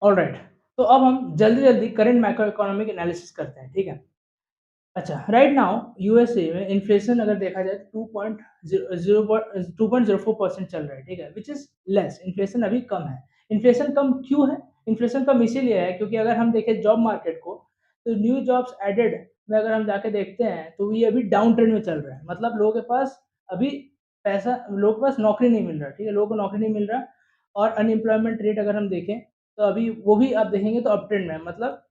Alright, तो अब हम जल्दी-जल्दी करंट मैक्रो इकोनॉमिक एनालिसिस करते हैं, ठीक है? अच्छा, राइट नाउ यूएसए में इन्फ्लेशन अगर देखा जाए तो 2.04% चल रहा है, ठीक है? व्हिच इज़ लेस, इन्फ्लेशन अभी कम है। इन्फ्लेशन कम क्यों है? इन्फ्लेशन कम इसीलिए है क्योंकि अगर हम देखें जॉब मार्केट को, तो न्यू जॉब्स एडेड में अगर हम जाके देखते हैं, तो ये अभी डाउन ट्रेंड में चल रहा है। मतलब लोगों के पास अभी पैसा लोगों के पास नौकरी नहीं मिल रहा, ठीक है? लोगों को नौकरी नहीं मिल रहा और अनएम्प्लॉयमेंट रेट अगर हम देखें, तो अभी वो भी आप देखेंगे तो अप ट्रेंड में है। मतलब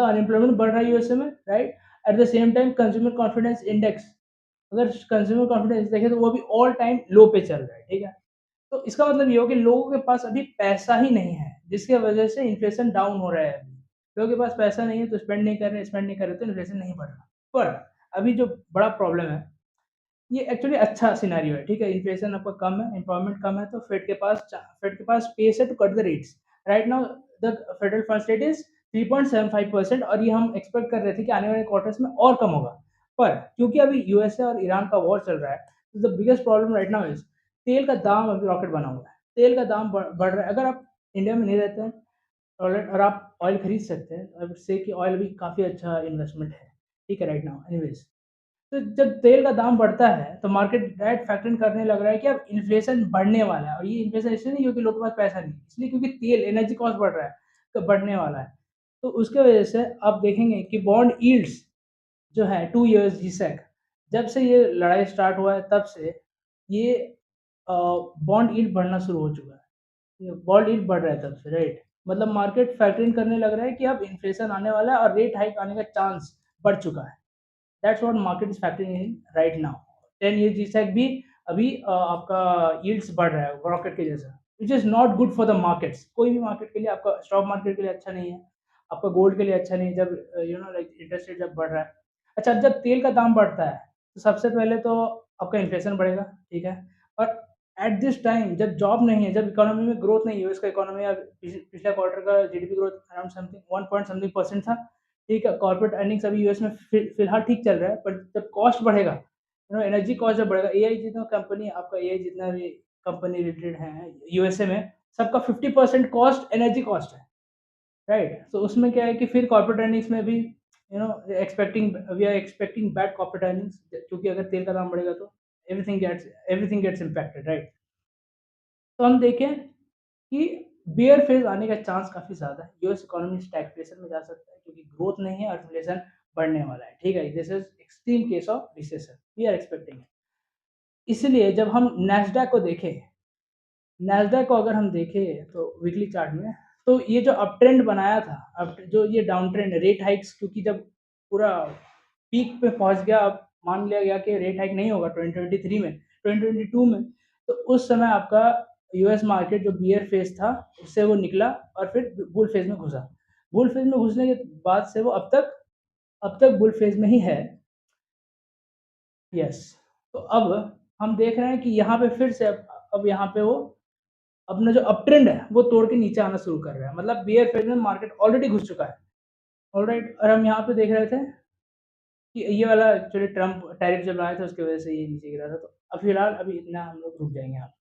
अनएम्प्लॉयमेंट बढ़ रहा है यूएसए में, right? At the same time consumer confidence index, अगर कंज्यूमर कॉन्फिडेंस देखें तो वो भी ऑल टाइम लो पे चल रहा है, ठीक है? तो इसका मतलब ये हो कि लोगों के पास अभी पैसा ही नहीं है, जिसकी वजह से इन्फ्लेशन डाउन हो रहा है अभी। लोगों के पास पैसा नहीं है तो स्पेंड नहीं कर रहे तो इन्फ्लेशन नहीं बढ़ रहा। पर अभी जो बड़ा प्रॉब्लम है, ये एक्चुअली अच्छा सिनेरियो है, ठीक है? इन्फ्लेशन आपका कम है, एम्प्लॉयमेंट कम है, तो फेड के पास स्पेस है to cut the rates. Right now the federal funds rate is 3.75% और ये हम एक्सपेक्ट कर रहे थे कि आने वाले क्वार्टर्स में और कम होगा। पर क्योंकि अभी यूएसए और ईरान का वॉर चल रहा है, तो the biggest problem right now is तेल का दाम अभी रॉकेट बना हुआ है। तेल का दाम बढ़ रहा है। अगर आप इंडिया में नहीं रहते हैं और आप ऑयल खरीद सकते हैं, आई वुड से कि ऑयल भी काफ़ी अच्छा इन्वेस्टमेंट है। ठीक है राइट नाउ एनीवेज़। तो जब तेल का दाम बढ़ता है, तो मार्केट डायरेक्ट फैक्टर इन करने लग रहा है कि अब इन्फ्लेशन बढ़ने वाला है और ये इन्फ्लेशन इसलिए नहीं क्योंकि लोगों के पास पैसा नहीं है, इसलिए क्योंकि तेल एनर्जी कॉस्ट बढ़ रहा है, तो बढ़ने वाला है। तो उसके वजह से आप देखेंगे कि बॉन्ड यील्ड्स जो है 2 इयर्स जीसेक, जब से ये लड़ाई स्टार्ट हुआ है तब से ये बॉन्ड यील्ड बढ़ना शुरू हो चुका है। ये बॉन्ड यील्ड बढ़ रहा है तब से, राइट? मतलब मार्केट फैक्टर इन करने लग रहा है कि अब इन्फ्लेशन आने वाला है और रेट हाइक आने का चांस बढ़ चुका है। That's what market is factoring in right now. 10 year G-sec भी अभी आपका यील्ड्स बढ़ रहा है रॉकेट के जैसा, which is not good for the markets. कोई भी मार्केट के लिए, आपका स्टॉक मार्केट के लिए अच्छा नहीं है, आपका गोल्ड के लिए अच्छा नहीं है जब लाइक इंटरेस्ट रेट जब बढ़ रहा है। अच्छा, जब तेल का दाम बढ़ता है तो सबसे पहले तो आपका इन्फ्लेशन बढ़ेगा, ठीक है? और एट दिस टाइम जब जॉब नहीं है, जब इकोनॉमी में ग्रोथ नहीं है, यूएस का इकोनॉमी पिछले क्वार्टर का GDP growth around something 1 point something percent था। ठीक है, कॉर्पोरेट अर्निंग्स अभी यूएस में फिलहाल ठीक चल रहा है, पर जब कॉस्ट बढ़ेगा, एनर्जी कॉस्ट जब बढ़ेगा, एआई जितना कंपनी आपका एआई जितना भी कंपनी रिलेटेड है यूएसए में, सबका 50% कॉस्ट एनर्जी कॉस्ट है, राइट? तो उसमें क्या है कि फिर कॉर्पोरेट अर्निंग्स में भी एक्सपेक्टिंग बैड कॉर्पोरेट अर्निंग्स, क्योंकि अगर तेल का दाम बढ़ेगा तो एवरीथिंग गेट्स इम्पैक्टेड, राइट? तो हम देखें कि बेयर फेज़ आने का चांस काफ़ी ज़्यादा है। यूएस इकोनॉमी स्टैग्फ्लेशन में जा सकता है क्योंकि ग्रोथ नहीं है और इन्फ्लेशन बढ़ने वाला है, ठीक है? This is extreme case of recession, we are expecting it. इसलिए जब हम नैस्डैक को देखें, नैस्डैक को अगर हम देखें तो वीकली चार्ट में, तो ये जो अप ट्रेंड बनाया था, अब जो ये डाउन ट्रेंड रेट हाइक्स, क्योंकि जब पूरा पीक पे पहुँच गया, अब मान लिया गया कि रेट हाइक नहीं होगा 2023 में, 2022 में, तो उस समय आपका यूएस मार्केट जो बियर फेज़ था, उससे वो निकला और फिर बुल फेज़ में घुसा। बुल फेज़ में घुसने के बाद से वो अब तक बुल फेज़ में ही है। यस। तो अब हम देख रहे हैं कि यहाँ पे फिर से अब यहाँ पे वो अपना जो अप ट्रेंड है, वो तोड़ के नीचे आना शुरू कर रहा है। मतलब बियर फेज़ में मार्केट ऑलरेडी घुस चुका है। ऑलराइट, और हम यहाँ पे देख रहे थे कि ये वाला एक्चुअली ट्रम्प टैरिफ जब लाया था उसकी वज़ह से ये नीचे गिरा था। तो अब फिलहाल अभी इतना हम लोग रुक जाएँगे यहाँ पे।